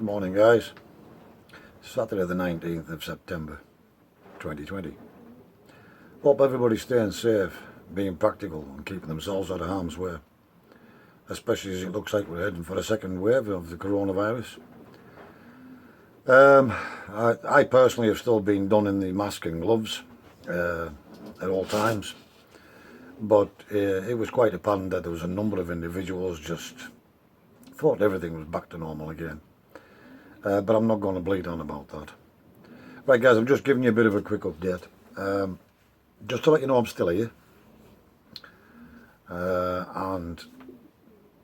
Good morning, guys. Saturday the 19th of September 2020. Hope everybody's staying safe, being practical and keeping themselves out of harm's way, especially as it looks like we're heading for a second wave of the coronavirus. I personally have still been donning the mask and gloves at all times, but it was quite apparent that there was a number of individuals just thought everything was back to normal again. But I'm not going to bleat on about that. Right, guys, I'm just giving you a bit of a quick update. Just to let you know I'm still here. And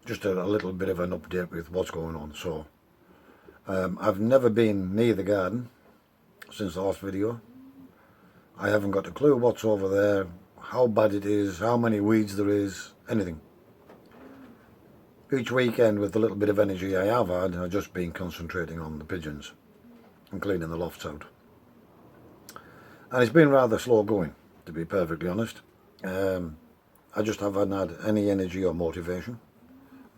just a little bit of an update with what's going on. So, I've never been near the garden since the last video. I haven't got a clue what's over there, how bad it is, how many weeds there is, anything. Each weekend, with the little bit of energy I have had, I've just been concentrating on the pigeons and cleaning the lofts out. And it's been rather slow going, to be perfectly honest. I just haven't had any energy or motivation.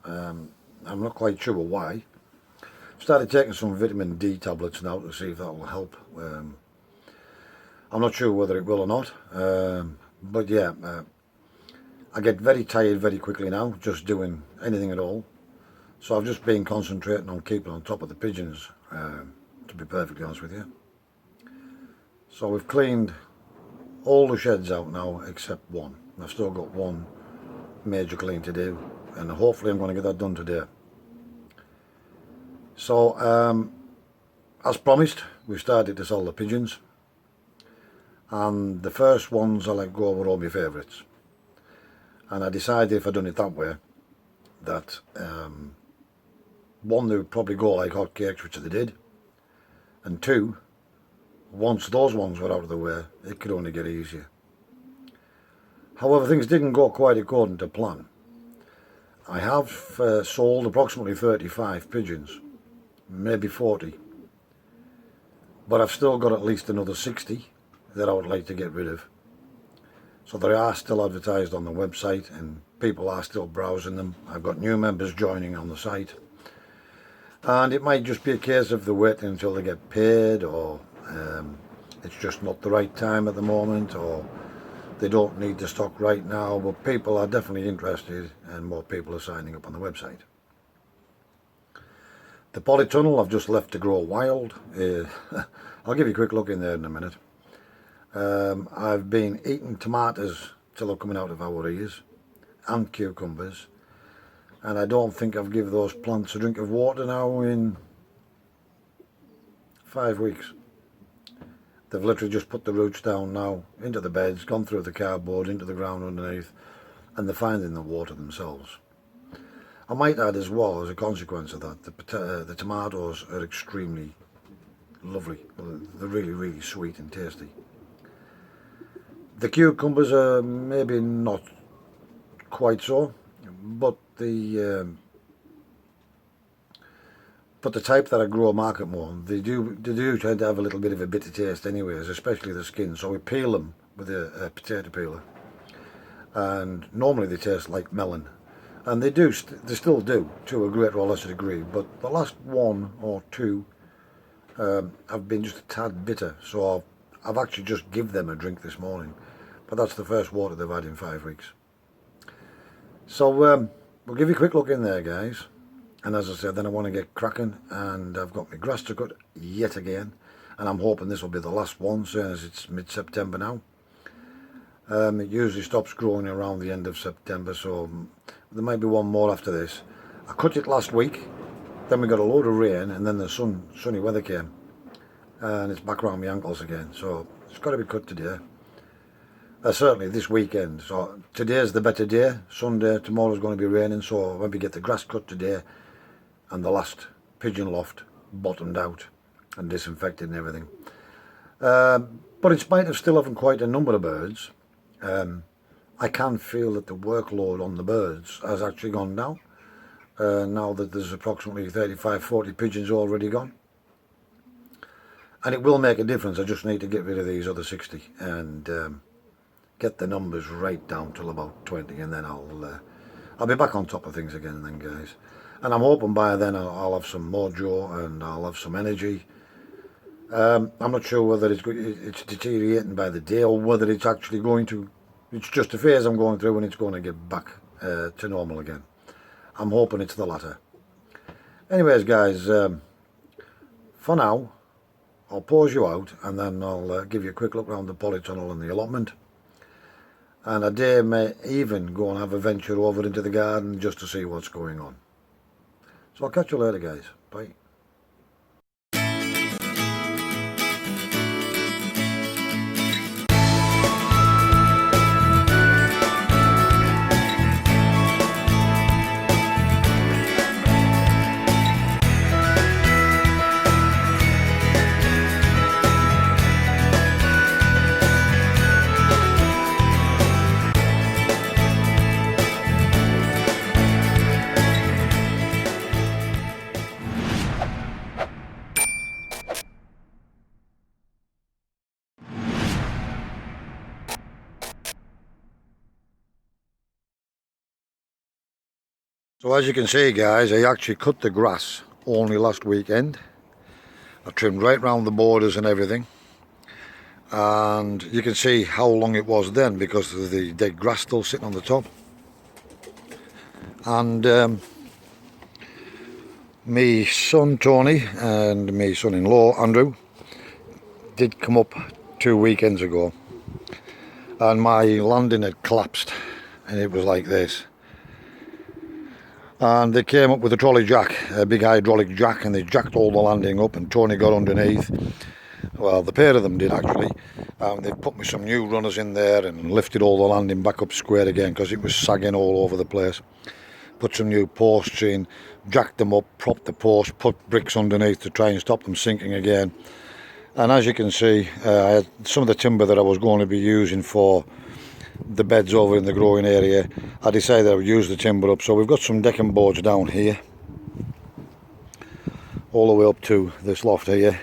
I'm not quite sure why. I've started taking some vitamin D tablets now to see if that will help. I'm not sure whether it will or not. But yeah, I get very tired very quickly now, just doing anything at all. So I've just been concentrating on keeping on top of the pigeons, to be perfectly honest with you. So we've cleaned all the sheds out now except one. I've still got one major clean to do, and hopefully I'm going to get that done today. So, as promised, we started to sell the pigeons, and the first ones I let go were all my favourites. And I decided if I'd done it that way, that one, they would probably go like hotcakes, which they did, and two, once those ones were out of the way, it could only get easier. However, things didn't go quite according to plan. I have sold approximately 35 pigeons, maybe 40, but I've still got at least another 60 that I would like to get rid of. So they are still advertised on the website and people are still browsing them. I've got new members joining on the site. And it might just be a case of they're waiting until they get paid, or it's just not the right time at the moment, or they don't need the stock right now. But people are definitely interested and more people are signing up on the website. The polytunnel I've just left to grow wild. I'll give you a quick look in there in a minute. I've been eating tomatoes till they're coming out of our ears, and cucumbers, and I don't think I've given those plants a drink of water now in 5 weeks. They've literally just put the roots down now into the beds, gone through the cardboard into the ground underneath, and they're finding the water themselves. I might add as well, as a consequence of that, the tomatoes are extremely lovely. They're really, really sweet and tasty. The cucumbers are maybe not quite so, but the type that I grow market more, they do tend to have a little bit of a bitter taste anyways, especially the skin. So we peel them with a potato peeler, and normally they taste like melon, and they still do to a greater or lesser degree. But the last one or two have been just a tad bitter, so I've actually just give them a drink this morning. But that's the first water they've had in 5 weeks. So we'll give you a quick look in there, guys. And as I said, then I want to get cracking, and I've got my grass to cut yet again. And I'm hoping this will be the last one, seeing as it's mid-September now. It usually stops growing around the end of September, so there might be one more after this. I cut it last week, then we got a load of rain, and then the sunny weather came. And it's back around my ankles again, so it's got to be cut today. Certainly this weekend. So today's the better day. Sunday, tomorrow's going to be raining, so I'll maybe get the grass cut today and the last pigeon loft bottomed out and disinfected and everything. But in spite of still having quite a number of birds, I can feel that the workload on the birds has actually gone down. Now that there's approximately 35-40 pigeons already gone. And it will make a difference. I just need to get rid of these other 60 and get the numbers right down till about 20, and then I'll be back on top of things again then, guys. and I'm hoping by then I'll have some mojo and I'll have some energy. I'm not sure whether it's deteriorating by the day or whether it's actually going to, it's just a phase I'm going through and it's going to get back to normal again. I'm hoping it's the latter. Anyways guys, for now I'll pause you out and then I'll give you a quick look around the polytunnel and the allotment. And a day may even go and have a venture over into the garden just to see what's going on. So I'll catch you later guys. Bye. So as you can see guys, I actually cut the grass only last weekend. I trimmed right round the borders and everything. And you can see how long it was then because of the dead grass still sitting on the top. And me son Tony and me son-in-law Andrew did come up 2 weekends ago. And my landing had collapsed and it was like this. And they came up with a trolley jack, a big hydraulic jack, and they jacked all the landing up and Tony got underneath. Well, the pair of them did actually. They've put me some new runners in there and lifted all the landing back up square again because it was sagging all over the place. Put some new posts in, jacked them up, propped the posts, put bricks underneath to try and stop them sinking again. And as you can see, I had some of the timber that I was going to be using for the beds over in the growing area. I decided I would use the timber up, so we've got some decking boards down here all the way up to this loft here,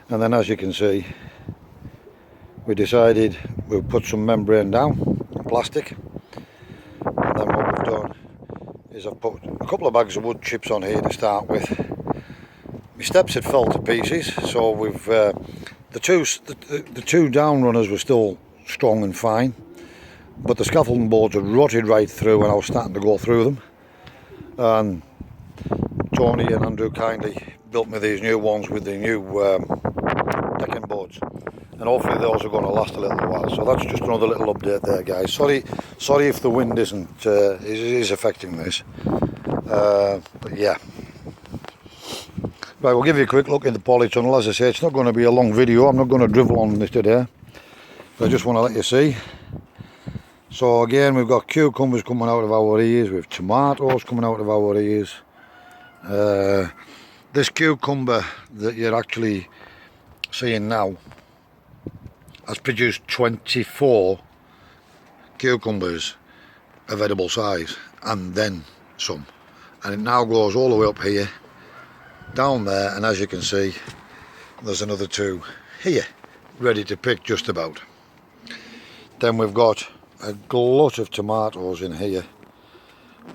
and then as you can see we decided we'll put some membrane down, plastic, and then what we've done is I've put a couple of bags of wood chips on here to start with. My steps had fell to pieces, so we've the two down runners were still strong and fine, but the scaffolding boards had rotted right through and I was starting to go through them. And Tony and Andrew kindly built me these new ones with the new decking boards, and hopefully those are going to last a little while. So that's just another little update there guys. Sorry if the wind is affecting this, but yeah. Right, we'll give you a quick look in the polytunnel. As I say, it's not going to be a long video, I'm not going to drivel on this today, but I just want to let you see. So again, we've got cucumbers coming out of our ears, we've tomatoes coming out of our ears. This cucumber that you're actually seeing now has produced 24 cucumbers of edible size and then some, and it now goes all the way up here, down there, and as you can see there's another 2 here ready to pick just about. Then we've got a glut of tomatoes in here.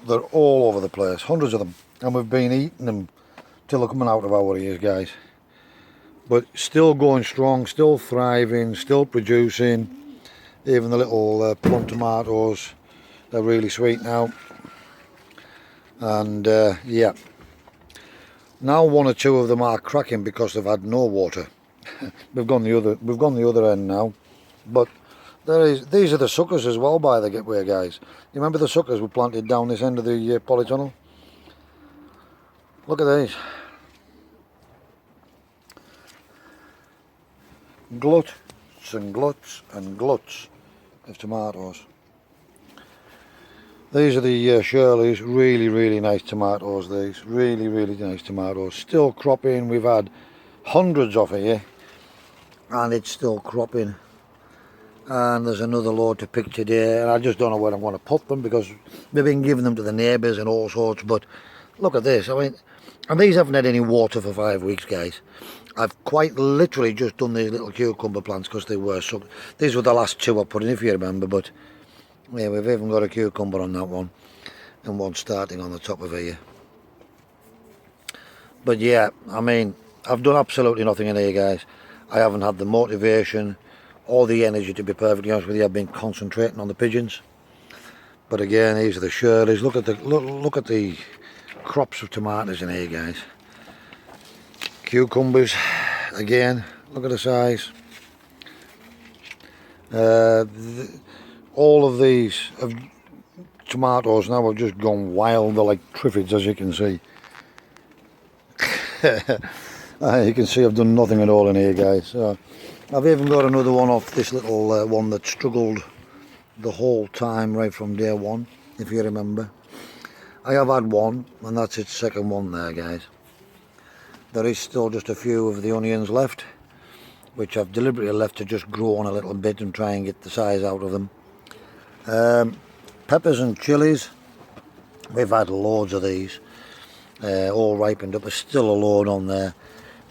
They're all over the place, hundreds of them, and we've been eating them till they're coming out of our ears guys, but still going strong, still thriving, still producing. Even the little plum tomatoes, they're really sweet now. And yeah, now 1 or 2 of them are cracking because they've had no water. we've gone the other end now, but these are the suckers as well, by the way guys. You remember the suckers we planted down this end of the polytunnel? Look at these. Gluts and gluts and gluts of tomatoes. These are the Shirley's, really nice tomatoes these, really nice tomatoes. Still cropping, we've had hundreds of here and it's still cropping. And there's another load to pick today, and I just don't know where I'm going to put them because we've been giving them to the neighbours and all sorts. But look at this, I mean, and these haven't had any water for 5 weeks guys. I've quite literally just done these little cucumber plants because they were so. These were the last 2 I put in, if you remember, but yeah, we've even got a cucumber on that one and one starting on the top of here. But yeah, I mean, I've done absolutely nothing in here, guys. I haven't had the motivation or the energy, to be perfectly honest with you. I've been concentrating on the pigeons. But again, these are the Shirleys. Look at the crops of tomatoes in here, guys. Cucumbers, again, look at the size. All of these tomatoes now have just gone wild. They're like triffids, as you can see. You can see I've done nothing at all in here, guys. So I've even got another one off this little one that struggled the whole time right from day one, if you remember. I have had one, and that's its second one there, guys. There is still just a few of the onions left, which I've deliberately left to just grow on a little bit and try and get the size out of them. Peppers and chilies, we've had loads of these, all ripened up. There's still a load on there.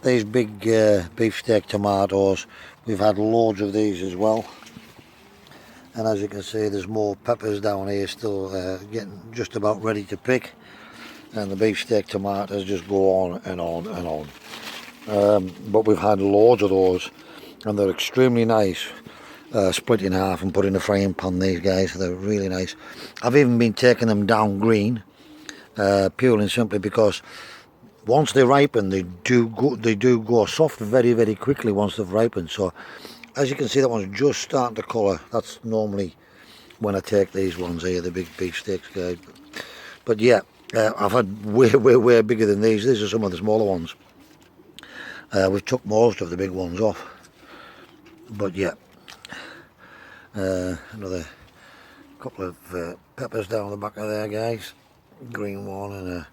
These big beefsteak tomatoes, we've had loads of these as well. And as you can see, there's more peppers down here still getting just about ready to pick. And the beefsteak tomatoes just go on and on and on. But we've had loads of those, and they're extremely nice. Split in half and put in a frying pan, these guys. They're really nice. I've even been taking them down green, purely and simply because once they ripen, they do go soft very, very quickly once they've ripened. So as you can see, that one's just starting to colour. That's normally when I take these ones here, the big beefsteaks, guys. But yeah, I've had way bigger than these. These are some of the smaller ones. We've took most of the big ones off. But yeah, another couple of peppers down the back of there, guys. Green one and a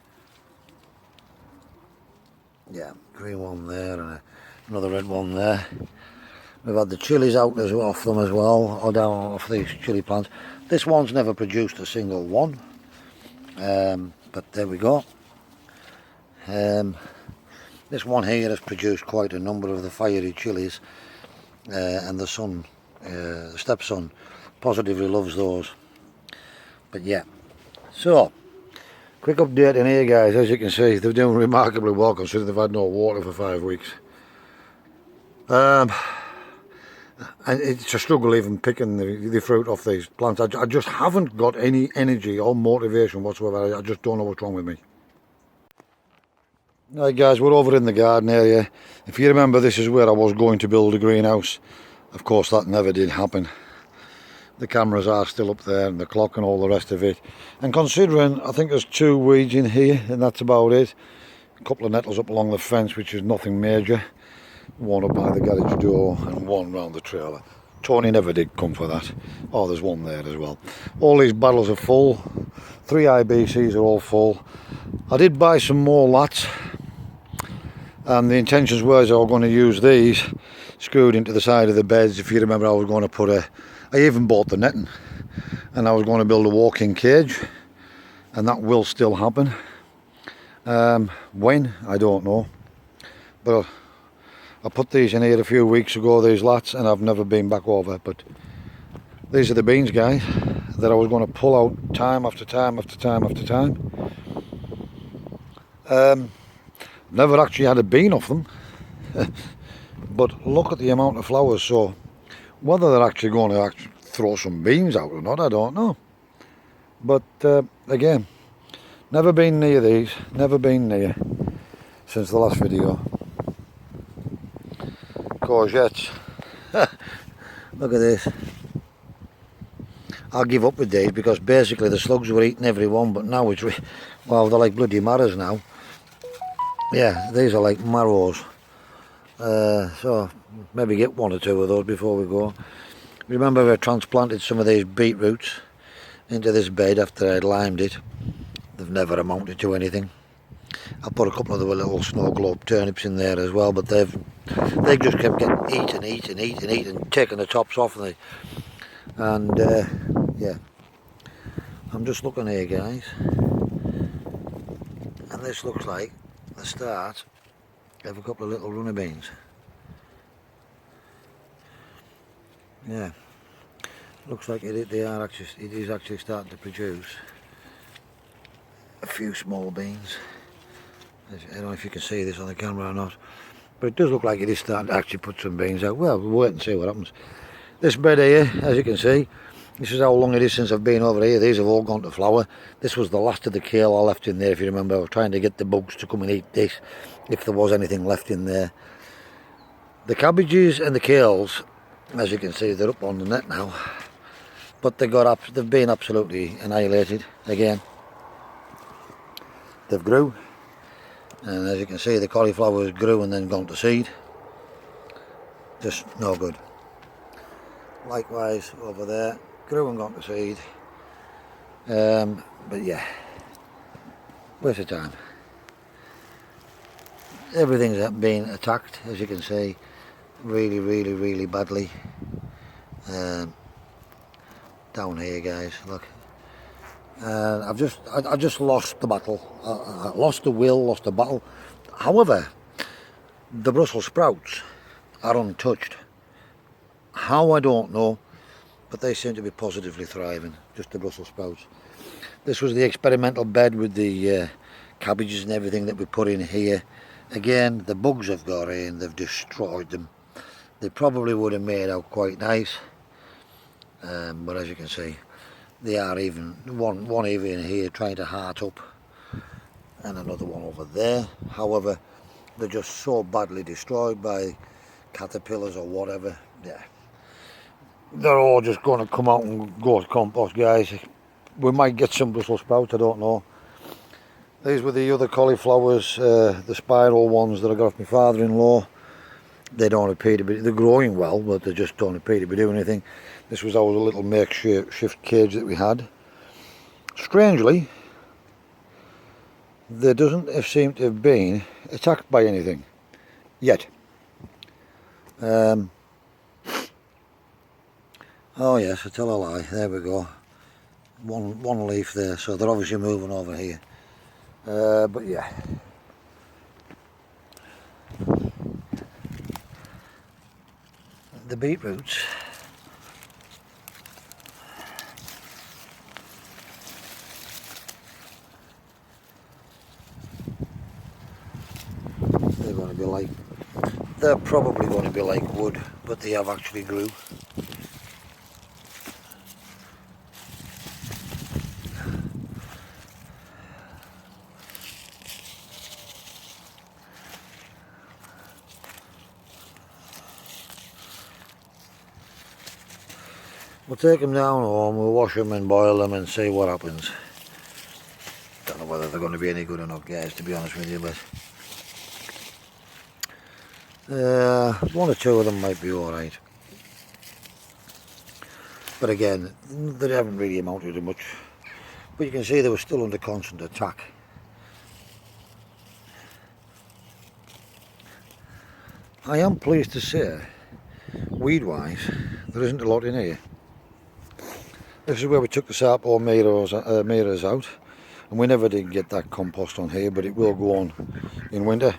green one there, and another red one there. We've had the chilies out as well, off them as well, or down off these chili plants. This one's never produced a single one, but there we go. This one here has produced quite a number of the fiery chilies, and the son, the stepson, positively loves those. But yeah, so quick update in here, guys. As you can see, they're doing remarkably well considering they've had no water for 5 weeks. And it's a struggle even picking the fruit off these plants. I just haven't got any energy or motivation whatsoever. I just don't know what's wrong with me. Right, guys, we're over in the garden area. If you remember, this is where I was going to build a greenhouse. Of course, that never did happen. The cameras are still up there, and the clock and all the rest of it. And considering, I think there's 2 weeds in here, and that's about it. A couple of nettles up along the fence, which is nothing major. One up by the garage door and one round the trailer. Tony never did come for that. Oh, there's one there as well. All these barrels are full. 3 IBCs are all full. I did buy some more lats, and the intentions were I was going to use these screwed into the side of the beds. If you remember, I was going to put I even bought the netting, and I was going to build a walk-in cage, and that will still happen. When, I don't know, but I put these in here a few weeks ago, these lats, and I've never been back over. But these are the beans, guys, that I was going to pull out time after time after time after time. Never actually had a bean off them. But look at the amount of flowers. So whether they're actually going to throw some beans out or not, I don't know. But again, never been near these, never been near since the last video. Courgettes. Look at this. I'll give up with these because basically the slugs were eating every one, but now it's well, they're like bloody marrows now. Yeah, these are like marrows. So maybe get 1 or 2 of those before we go. Remember, I transplanted some of these beetroots into this bed after I'd limed it. They've never amounted to anything. I put a couple of the little snow globe turnips in there as well, but they just kept getting eaten, taking the tops off of and yeah, I'm just looking here, guys, and this looks like the start of a couple of little runner beans. Yeah, looks like it is actually starting to produce a few small beans. I don't know if you can see this on the camera or not, but it does look like it is starting to actually put some beans out. Well, we'll wait and see what happens. This bed here, as you can see, this is how long it is since I've been over here. These have all gone to flower. This was the last of the kale I left in there, if you remember. I was trying to get the bugs to come and eat this, if there was anything left in there. The cabbages and the kales, as you can see, they're up on the net now. But they've been absolutely annihilated again. They've grew. And as you can see, the cauliflowers grew and then gone to seed. Just no good. Likewise over there, grew and gone to seed. But yeah, waste of time. Everything's been attacked, as you can see, really badly. Down here, guys, look. I just lost the battle. I lost the will, lost the battle. However, the Brussels sprouts are untouched. How, I don't know, but they seem to be positively thriving, just the Brussels sprouts. This was the experimental bed with the cabbages and everything that we put in here. Again, the bugs have got in, they've destroyed them. They probably would have made out quite nice, but as you can see, they are even, one even here trying to heart up, and another one over there. However, they're just so badly destroyed by caterpillars or whatever. Yeah, they're all just going to come out and go to compost, guys. We might get some Brussels sprouts, I don't know. These were the other cauliflowers, the spiral ones that I got off my father-in-law. They don't appear to be, they're growing well, but they just don't appear to be doing anything. This was our little makeshift cage that we had. Strangely, there doesn't seem to have been attacked by anything yet. Oh yes, I tell a lie, there we go. One leaf there, so they're obviously moving over here. But yeah. The beetroots. They're going to be like, they're probably going to be like wood, but they have actually grew. We'll take them down home, we'll wash them and boil them and see what happens. Don't know whether they're going to be any good or not, guys, to be honest with you, but one or two of them might be alright. But again, they haven't really amounted to much. But you can see they were still under constant attack. I am pleased to say, weed-wise, there isn't a lot in here. This is where we took the Sarpo mirrors out, and we never did get that compost on here, but it will go on in winter.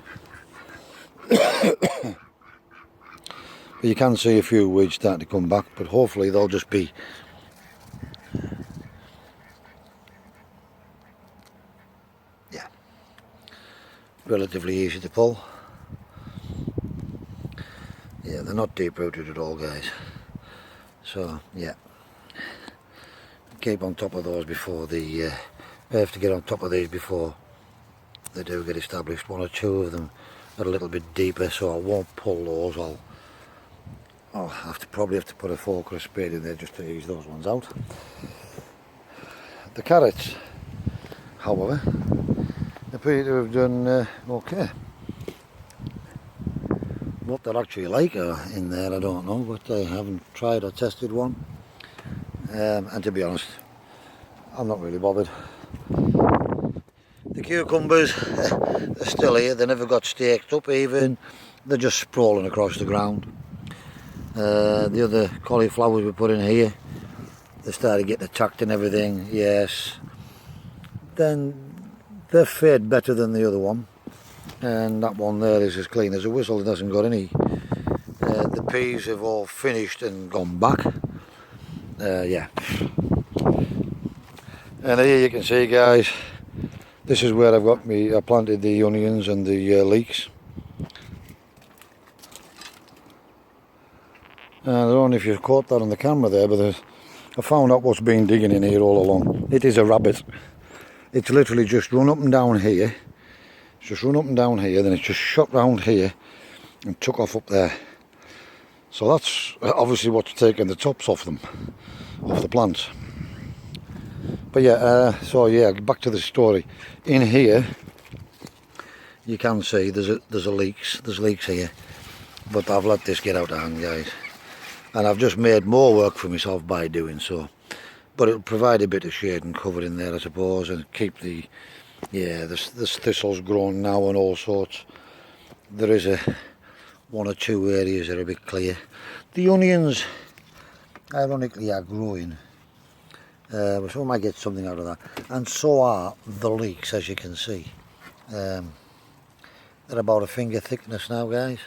But you can see a few weeds starting to come back, but hopefully they'll just be relatively easy to pull. Yeah, they're not deep rooted at all, guys. So yeah, keep on top of those before we have to get on top of these before they do get established. One or two of them are a little bit deeper, so I won't pull those. I'll probably have to put a fork or a spade in there just to ease those ones out. The carrots, however, appear to have done okay. What they're actually like in there, I don't know, but I haven't tried or tested one. And to be honest, I'm not really bothered. The cucumbers, they're still here, they never got staked up even, they're just sprawling across the ground. The other cauliflowers we put in here, they started getting attacked and everything, yes. Then they're fared better than the other one, and that one there is as clean as a whistle, it hasn't got any. The peas have all finished and gone back. Yeah. And here you can see, guys, This is where I've got me. I planted the onions and the leeks. And I don't know if you caught that on the camera there, but I found out what's been digging in here all along. It is a rabbit. It's literally just run up and down here. It's just run up and down here, then it's just shot round here and took off up there. So that's obviously what's taken the tops off them, off the plants. But yeah, so yeah, back to the story. In here, you can see there's leaks here, but I've let this get out of hand, guys. And I've just made more work for myself by doing so. But it'll provide a bit of shade and cover in there, I suppose, and keep the, yeah, this thistle's grown now and all sorts. There is one or two areas that are a bit clear. The onions, ironically, are growing. So we might get something out of that. And so are the leeks, as you can see. They're about a finger thickness now, guys.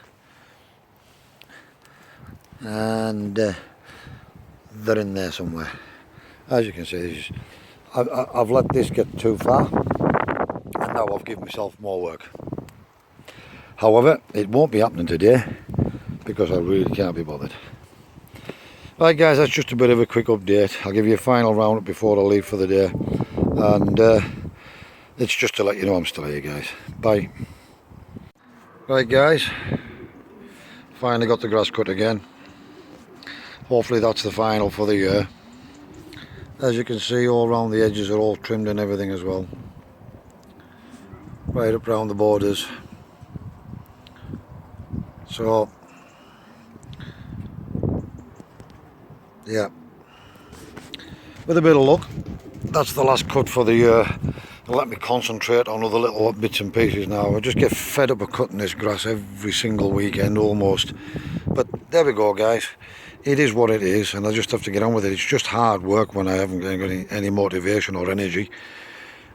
And they're in there somewhere. As you can see, I've let this get too far, and now I've given myself more work. However, it won't be happening today because I really can't be bothered. Right guys, that's just a bit of a quick update. I'll give you a final roundup before I leave for the day, and it's just to let you know I'm still here, guys. Bye. Right guys, finally got the grass cut again. Hopefully that's the final for the year. As you can see, all around the edges are all trimmed and everything as well. Right up round the borders. So, yeah. With a bit of luck, that's the last cut for the year. Let me concentrate on other little bits and pieces now. I just get fed up of cutting this grass every single weekend almost. But there we go, guys. It is what it is, and I just have to get on with it. It's just hard work when I haven't got any motivation or energy,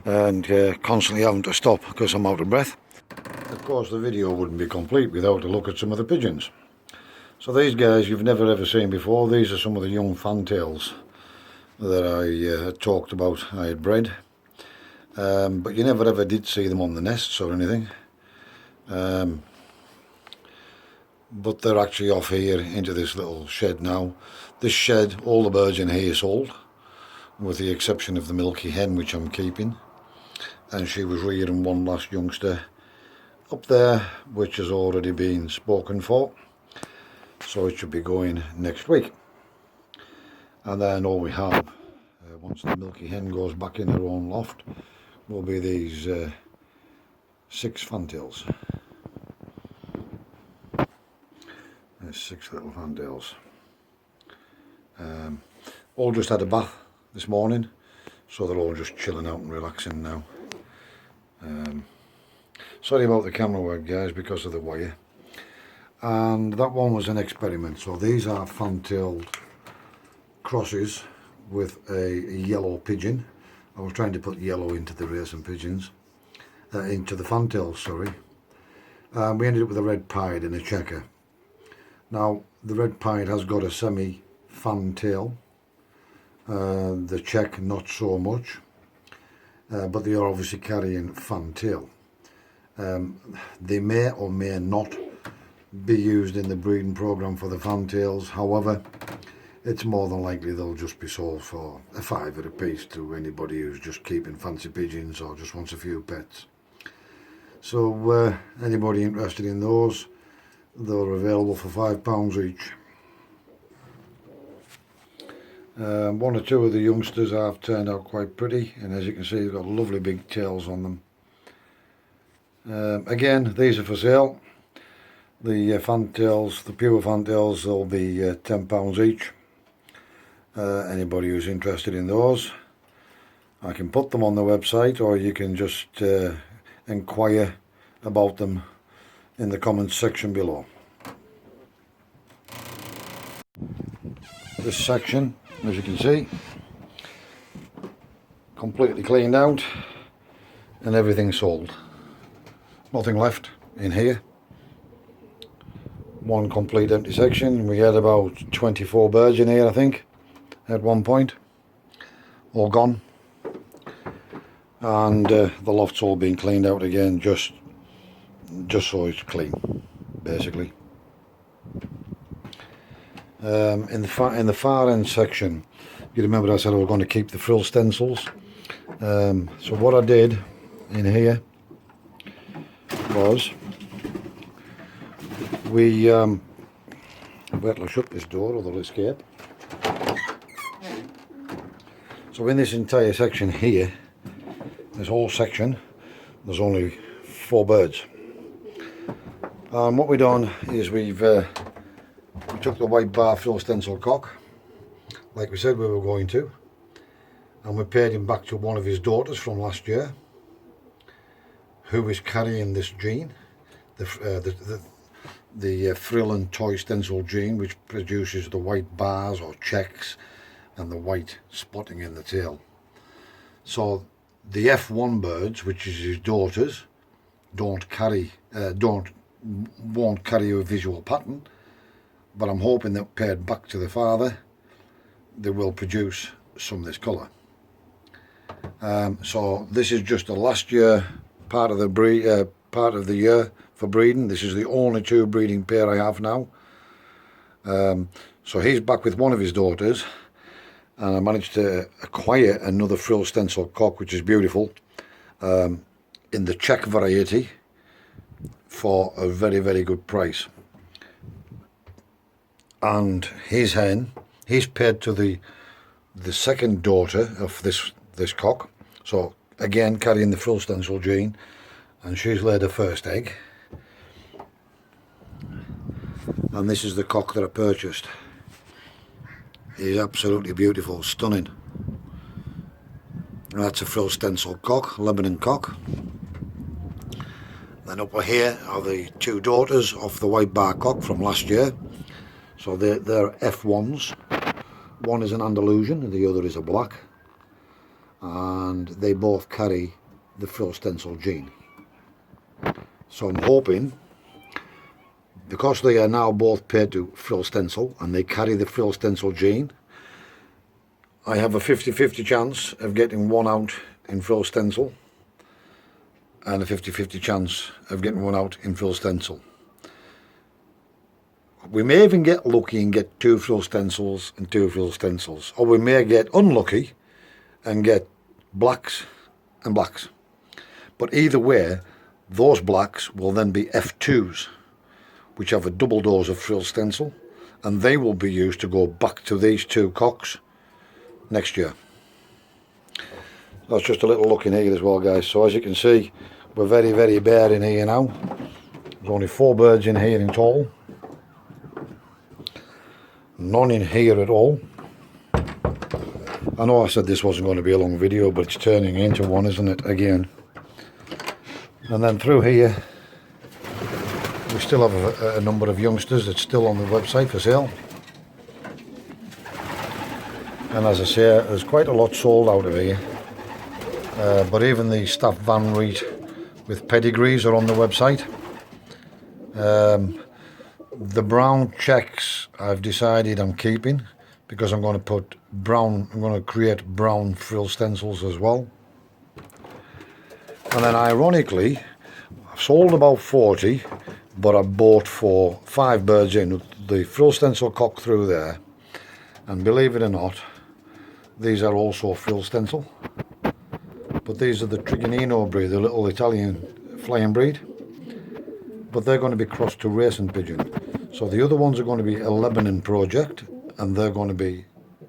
and constantly having to stop because I'm out of breath. Of course, the video wouldn't be complete without a look at some of the pigeons. So these guys you've never ever seen before. These are some of the young fantails that I had talked about I had bred. But you never ever did see them on the nests or anything. But they're actually off here into this little shed now. This shed, all the birds in here sold, with the exception of the milky hen, which I'm keeping. And she was rearing one last youngster up there, which has already been spoken for. So it should be going next week. And then all we have, once the milky hen goes back in her own loft, will be these 6 fantails. There's 6 little fantails. All just had a bath this morning, so they're all just chilling out and relaxing now. Sorry about the camera work, guys, because of the wire. And that one was an experiment. So these are fantailed crosses with a yellow pigeon. I was trying to put yellow into the racing pigeons, into the fantails, sorry. We ended up with a red pied and a checker. Now, the red pied has got a semi-fan tail, the check not so much, but they are obviously carrying fan tail. They may or may not be used in the breeding program for the fantails. However, it's more than likely they'll just be sold for a £5 a piece to anybody who's just keeping fancy pigeons or just wants a few pets. So anybody interested in those, they're available for £5 each. One or two of the youngsters have turned out quite pretty, and as you can see they've got lovely big tails on them. Again, these are for sale. The fantails, the pure fantails, they'll be £10 each. Anybody who's interested in those, I can put them on the website, or you can just inquire about them in the comments section below. This section, as you can see, completely cleaned out and everything sold. Nothing left in here. One complete empty section. We had about 24 birds in here, I think, at one point. All gone. and the loft's all been cleaned out again, just so it's clean, basically. In the far end section, you remember I said I was going to keep the frill stencils. So what I did in here was wait till I shut this door or they'll escape. So in this entire section here, this whole section, there's only 4 birds. And what we've done is we took the white bar frill stencil cock, like we said we were going to, and we paired him back to one of his daughters from last year, who is carrying this gene, the frill and toy stencil gene, which produces the white bars or checks and the white spotting in the tail. So the F1 birds, which is his daughters, won't carry a visual pattern, but I'm hoping that paired back to the father, they will produce some of this colour. So this is just the last year part of the year for breeding. This is the only 2 breeding pair I have now. So he's back with one of his daughters, and I managed to acquire another frill stencil cock, which is beautiful, in the check variety for a very, very good price. And his hen, he's paired to the second daughter of this cock, so again carrying the frill stencil gene, and she's laid her first egg. And this is the cock that I purchased. He's absolutely beautiful, stunning. And that's a frill stencil cock, Lebanon cock. Then up here are the 2 daughters of the white bar cock from last year. So they're F1s. One is an Andalusian and the other is a black. And they both carry the frill stencil gene. So I'm hoping, because they are now both paired to frill stencil and they carry the frill stencil gene, I have a 50-50 chance of getting one out in frill stencil and a 50-50 chance of getting one out in frill stencil. We may even get lucky and get 2 frill stencils and 2 frill stencils, or we may get unlucky and get blacks and blacks. But either way, those blacks will then be F2s, which have a double dose of frill stencil, and they will be used to go back to these 2 cocks next year. That's just a little look in here as well, guys. So as you can see, we're very, very bare in here now. There's only 4 birds in here in total. None in here at all. I know I said this wasn't going to be a long video, but it's turning into one, isn't it, again. And then through here, we still have a number of youngsters that's still on the website for sale. And as I say, there's quite a lot sold out of here. But even the Staff Van Reet with pedigrees are on the website. The brown checks I've decided I'm keeping, because I'm going to create brown frill stencils as well. And then ironically, I've sold about 40, but I bought 5 birds in with the frill stencil cock through there. And believe it or not, these are also frill stencil. But these are the Trigonino breed, the little Italian flying breed. But they're going to be crossed to racing pigeon. So the other ones are going to be a Lebanon project, and they're going to be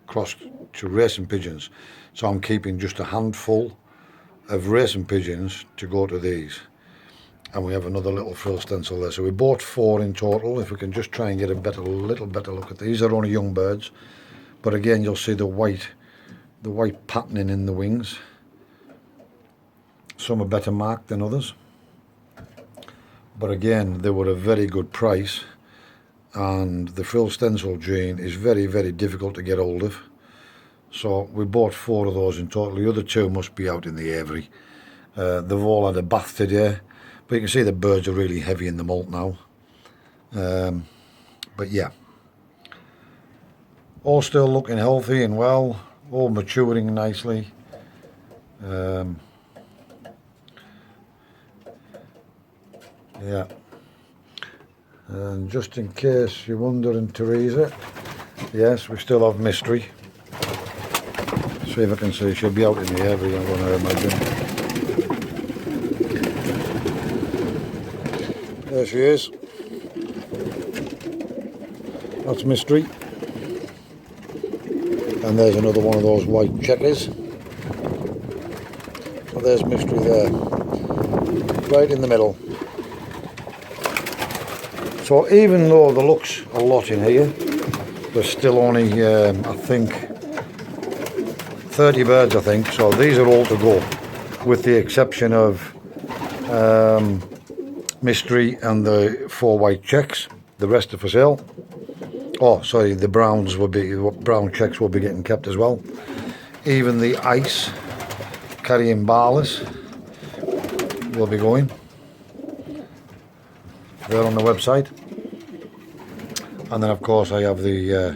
crossed to racing pigeons. So I'm keeping just a handful of racing pigeons to go to these. And we have another little frill stencil there. So we bought 4 in total. If we can just try and get a little better look at these. They're only young birds. But again, you'll see the white patterning in the wings. Some are better marked than others. But again, they were a very good price. And the frill stencil gene is very, very difficult to get hold of. So we bought 4 of those in total. The other 2 must be out in the aviary. They've all had a bath today. But you can see the birds are really heavy in the molt now. But yeah. All still looking healthy and well. All maturing nicely. Yeah. And just in case you're wondering, Teresa, yes, we still have Mystery. See if I can see, she'll be out in the area, I'm going to imagine. There she is. That's Mystery. And there's another one of those white checkers. So there's Mystery there, right in the middle. So even though there looks a lot in here, there's still only, I think, 30 birds, I think. So these are all to go, with the exception of Mystery and the 4 white checks. The rest are for sale. Oh, sorry, the brown checks will be getting kept as well. Even the ice carrying barless will be going. They're on the website. And then of course I have the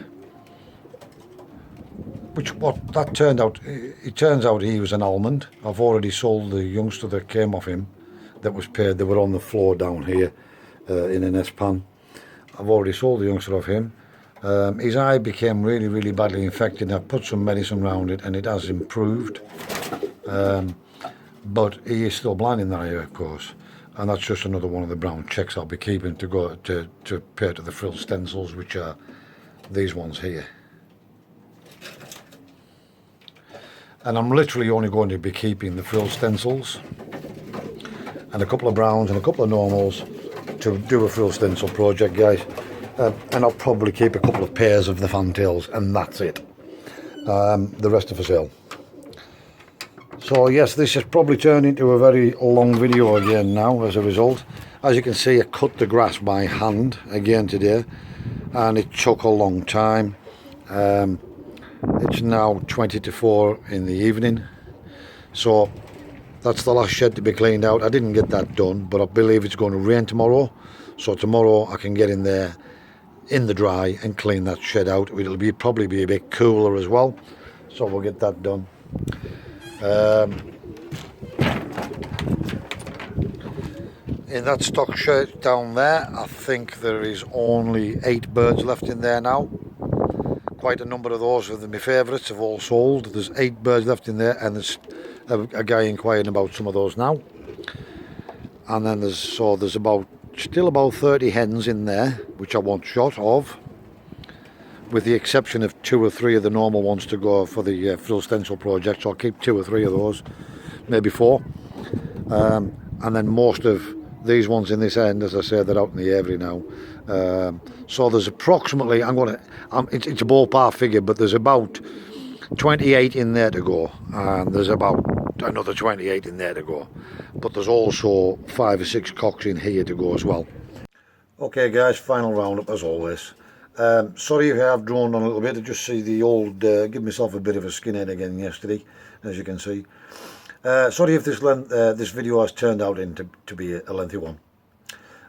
that turned out, it turns out he was an almond. I've already sold the youngster that came off him, that was paired. They were on the floor down here in an S-pan. I've already sold the youngster off him. His eye became really badly infected. I put some medicine around it and it has improved, but he is still blind in that eye, of course. And that's just another one of the brown checks I'll be keeping to go to pair to the frill stencils, which are these ones here. And I'm literally only going to be keeping the frill stencils and a couple of browns and a couple of normals to do a frill stencil project, guys. And I'll probably keep a couple of pairs of the fantails, and that's it. The rest are for sale. So yes, this has probably turned into a very long video again now as a result. As you can see, I cut the grass by hand again today, and it took a long time. It's now 20 to 4 in the evening, so that's the last shed to be cleaned out. I didn't get that done, but I believe it's going to rain tomorrow, so tomorrow I can get in there in the dry and clean that shed out. It'll probably be a bit cooler as well, so we'll get that done. In that stock shed down there, I think there is only 8 birds left in there now. Quite a number of those of my favourites have all sold. There's 8 birds left in there, and there's a guy inquiring about some of those now. And then there's still about 30 hens in there, which I want shot of, with the exception of 2 or 3 of the normal ones to go for the frill stencil project. So I'll keep 2 or 3 of those, maybe 4. And then most of these ones in this end, as I say, they're out in the aviary now. So there's approximately, it's a ballpark figure, but there's about 28 in there to go, and there's about another 28 in there to go. But there's also 5 or 6 cocks in here to go as well. Okay guys, final roundup as always. Sorry if I have drawn on a little bit. I just see the old, give myself a bit of a skinhead again yesterday, as you can see. Sorry if this video has turned out to be a lengthy one.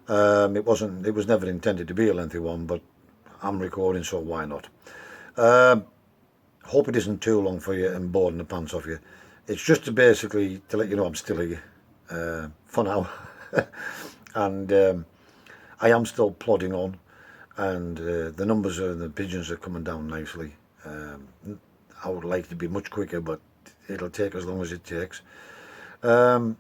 It was never intended to be a lengthy one, but I'm recording, so why not? Hope it isn't too long for you and boring the pants off you. It's just basically to let you know I'm still here for now. And I am still plodding on, and the numbers of the pigeons are coming down nicely. I would like to be much quicker, but it'll take as long as it takes. And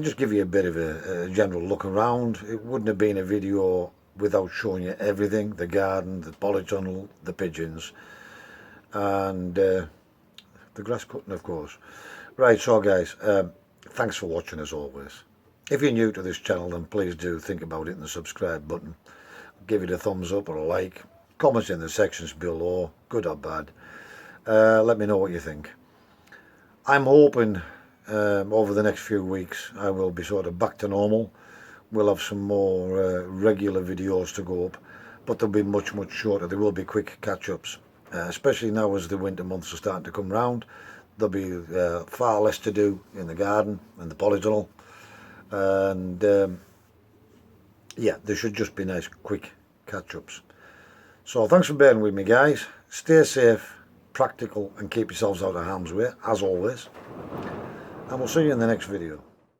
just give you a bit of a general look around. It wouldn't have been a video without showing you everything: the garden, the polytunnel, the pigeons, and the grass cutting, of course. Right, so guys, thanks for watching as always. If you're new to this channel, then please do think about hitting the subscribe button. Give it a thumbs up or a like. Comments in the sections below, good or bad. Let me know what you think. I'm hoping over the next few weeks I will be sort of back to normal. We'll have some more regular videos to go up, but they'll be much shorter. There will be quick catch-ups, especially now as the winter months are starting to come round. There'll be far less to do in the garden and the polytunnel, and yeah, there should just be nice quick catch-ups. So thanks for bearing with me, guys. Stay safe, practical, and keep yourselves out of harm's way as always, and we'll see you in the next video.